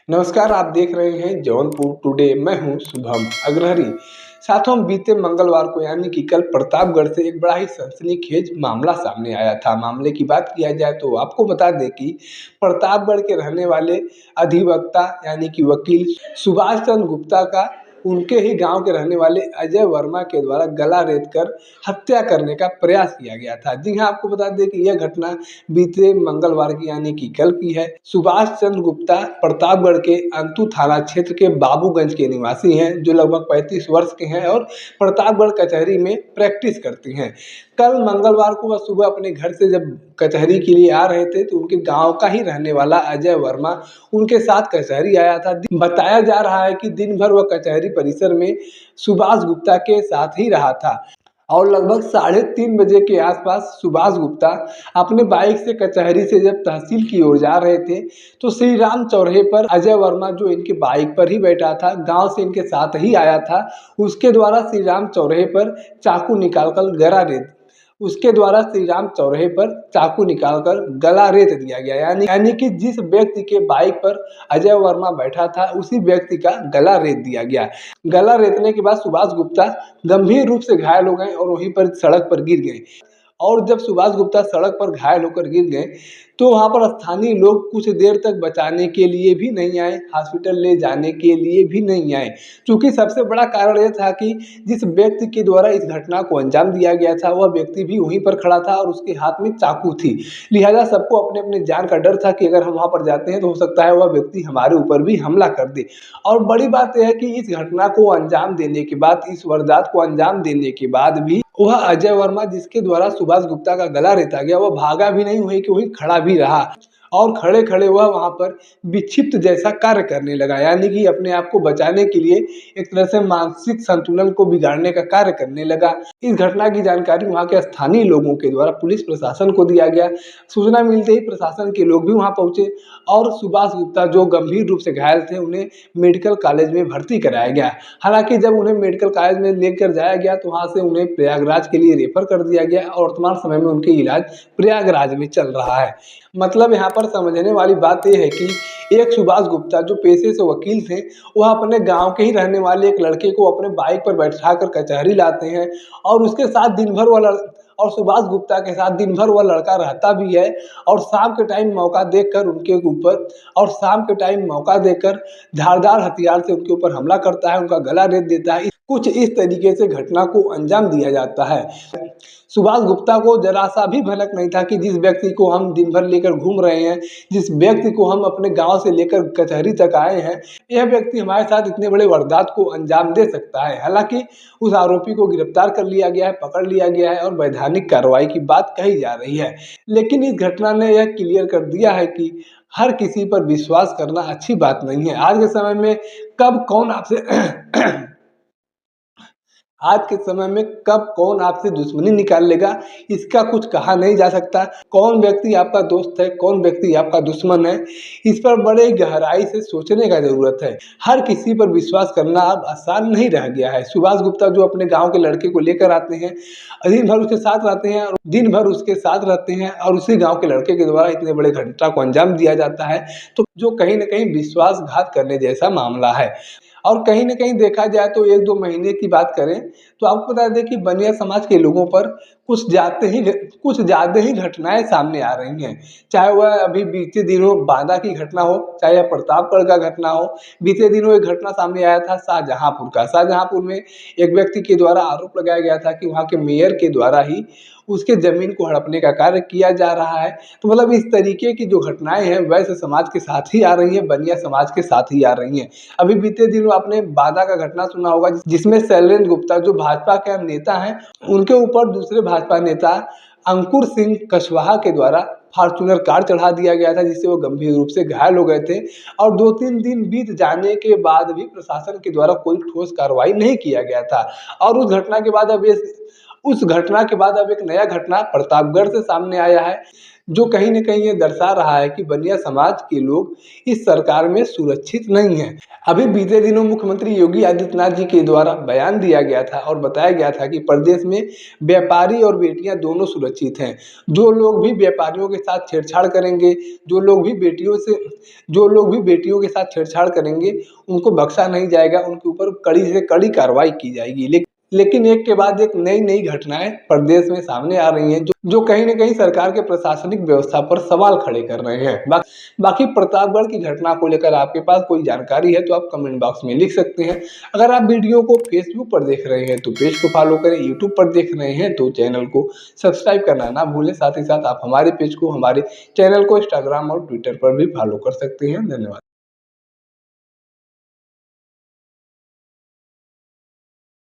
नमस्कार, आप देख रहे हैं जौनपुर टुडे। मैं हूं शुभम अग्रहरी। साथों बीते मंगलवार को यानी कि कल प्रतापगढ़ से एक बड़ा ही सनसनीखेज मामला सामने आया था। मामले की बात किया जाए तो आपको बता दें कि प्रतापगढ़ के रहने वाले अधिवक्ता यानी कि वकील सुभाष चंद्र गुप्ता का उनके ही गांव के रहने वाले अजय वर्मा के द्वारा गला रेतकर हत्या करने का प्रयास किया गया था। जी हाँ, आपको बता दें कि यह घटना बीते मंगलवार की यानी कि कल की है। सुभाष चंद्र गुप्ता प्रतापगढ़ के अंतु थाना क्षेत्र के बाबूगंज के निवासी हैं, जो लगभग 35 वर्ष के हैं और प्रतापगढ़ कचहरी में प्रैक्टिस करती हैं। कल मंगलवार को वह सुबह अपने घर से जब कचहरी के लिए आ रहे थे तो उनके गांव का ही रहने वाला अजय वर्मा उनके साथ कचहरी आया था। बताया जा रहा है कि दिन भर वह कचहरी परिसर में सुभाष गुप्ता के साथ ही रहा था और लगभग 3:30 बजे के आसपास सुभाष गुप्ता अपने बाइक से कचहरी से जब तहसील की ओर जा रहे थे तो श्री राम चौराहे पर अजय वर्मा, जो इनके बाइक पर ही बैठा था, गांव से इनके साथ ही आया था, उसके द्वारा श्री राम चौराहे पर चाकू निकालकर गला रेत दिया गया। यानी कि जिस व्यक्ति के बाइक पर अजय वर्मा बैठा था उसी व्यक्ति का गला रेत दिया गया। गला रेतने के बाद सुभाष गुप्ता गंभीर रूप से घायल हो गए और वहीं पर सड़क पर गिर गए। और जब सुभाष गुप्ता सड़क पर घायल होकर गिर गए तो वहां पर स्थानीय लोग कुछ देर तक बचाने के लिए भी नहीं आए, हॉस्पिटल ले जाने के लिए भी नहीं आए, क्योंकि सबसे बड़ा कारण यह था कि जिस व्यक्ति के द्वारा इस घटना को अंजाम दिया गया था वह व्यक्ति भी वहीं पर खड़ा था और उसके हाथ में चाकू थी। लिहाजा सबको अपने अपने जान का डर था कि अगर हम वहां पर जाते हैं तो हो सकता है वह व्यक्ति हमारे ऊपर भी हमला कर दे। और बड़ी बात यह है कि इस घटना को अंजाम देने के बाद, इस वारदात को अंजाम देने के बाद भी वह अजय वर्मा, जिसके द्वारा सुभाष गुप्ता का गला रेता गया, वह भागा भी नहीं, वहीं के वहीं खड़ा भी रहा और खड़े खड़े वह वहां पर विक्षिप्त जैसा कार्य करने लगा। यानी कि अपने आप को बचाने के लिए एक तरह से मानसिक संतुलन को बिगाड़ने का कार्य करने लगा। इस घटना की जानकारी वहां के स्थानीय लोगों के द्वारा पुलिस प्रशासन को दिया गया। सूचना मिलते ही प्रशासन के लोग भी वहां पहुंचे और सुभाष गुप्ता, जो गंभीर रूप से घायल थे, उन्हें मेडिकल कॉलेज में भर्ती कराया गया। हालांकि जब उन्हें मेडिकल कॉलेज में लेकर जाया गया तो वहां से उन्हें प्रयागराज के लिए रेफर कर दिया गया और वर्तमान समय में उनके इलाज प्रयागराज में चल रहा है। मतलब यहाँ पर समझने वाली बात यह है कि एक सुभाष गुप्ता, जो पेशे से वकील थे, वह अपने गांव के ही रहने वाले एक लड़के को अपने बाइक पर बैठाकर कचहरी लाते हैं और उसके साथ दिन भर और सुभाष गुप्ता के साथ दिन भर वह लड़का रहता भी है और शाम के टाइम मौका देकर धारदार हथियार से उनके ऊपर हमला करता है, उनका गला रेत देता है। कुछ इस तरीके से घटना को अंजाम दिया जाता है। सुभाष गुप्ता को जरा सा भी भनक नहीं था कि जिस व्यक्ति को हम दिन भर लेकर घूम रहे हैं, जिस व्यक्ति को हम अपने गांव से लेकर कचहरी तक आए हैं, यह व्यक्ति हमारे साथ इतने बड़े वारदात को अंजाम दे सकता है। हालांकि उस आरोपी को गिरफ्तार कर लिया गया है, पकड़ लिया गया है और वैधानिक कार्रवाई की बात कही जा रही है। लेकिन इस घटना ने यह क्लियर कर दिया है कि हर किसी पर विश्वास करना अच्छी बात नहीं है। आज के समय में कब कौन आपसे दुश्मनी निकाल लेगा, इसका कुछ कहा नहीं जा सकता। कौन व्यक्ति आपका दोस्त है, कौन व्यक्ति आपका दुश्मन है, इस पर बड़े गहराई से सोचने का जरूरत है। हर किसी पर विश्वास करना अब आसान नहीं रह गया है। सुभाष गुप्ता जो अपने गांव के लड़के को लेकर आते हैं, दिन भर उसके साथ रहते हैं और उसी गांव के लड़के के द्वारा इतने बड़े घटना को अंजाम दिया जाता है, तो जो कहीं ना कहीं विश्वासघात करने जैसा मामला है। और कहीं न कहीं देखा जाए तो 1-2 महीने की बात करें तो आपको बता दें कि बनिया समाज के लोगों पर कुछ ज़्यादा ही घटनाएँ सामने आ रही हैं। चाहे वह अभी बीते दिनों बांदा की घटना हो, चाहे प्रतापगढ़ का घटना हो। बीते दिनों एक घटना सामने आया था शाहजहाँपुर का। शाहजहाँपुर में एक व्यक्ति के द्वारा आरोप लगाया गया था कि वहाँ के मेयर के द्वारा ही उसके ज़मीन को हड़पने का कार्य किया जा रहा है। तो मतलब इस तरीके की जो घटनाएँ हैं वैश्य समाज के साथ ही आ रही हैं, बनिया समाज के साथ ही आ रही हैं। अभी बीते दिनों आपने बांदा का घटना सुना होगा, जिसमें शैलेंद्र गुप्ता, जो भाजपा के नेता हैं, उनके ऊपर दूसरे भाजपा नेता अंकुर सिंह कशवाहा के द्वारा फॉर्च्यूनर कार चढ़ा दिया गया था, जिससे वो गंभीर रूप से घायल हो गए थे। और 2-3 दिन बीत जाने के बाद भी प्रशासन के द्वारा कोई ठोस कार्रवाई नहीं किया गया था। और उस घटना के बाद अब एक नया घटना प्रतापगढ़ से सामने आया है, जो कहीं न कहीं ये दर्शा रहा है कि बनिया समाज के लोग इस सरकार में सुरक्षित नहीं हैं। अभी बीते दिनों मुख्यमंत्री योगी आदित्यनाथ जी के द्वारा बयान दिया गया था और बताया गया था कि प्रदेश में व्यापारी और बेटियां दोनों सुरक्षित हैं। जो लोग भी व्यापारियों के साथ छेड़छाड़ करेंगे, जो लोग भी बेटियों के साथ छेड़छाड़ करेंगे, उनको बख्शा नहीं जाएगा, उनके ऊपर कड़ी से कड़ी कार्रवाई की जाएगी। लेकिन एक के बाद एक नई घटनाएं प्रदेश में सामने आ रही हैं, जो कहीं न कहीं सरकार के प्रशासनिक व्यवस्था पर सवाल खड़े कर रहे हैं। बाकी प्रतापगढ़ की घटना को लेकर आपके पास कोई जानकारी है तो आप कमेंट बॉक्स में लिख सकते हैं। अगर आप वीडियो को फेसबुक पर देख रहे हैं तो पेज को फॉलो करें, यूट्यूब पर देख रहे हैं तो चैनल को सब्सक्राइब करना ना भूलें। साथ ही साथ आप हमारे पेज को, हमारे चैनल को इंस्टाग्राम और ट्विटर पर भी फॉलो कर सकते हैं। धन्यवाद।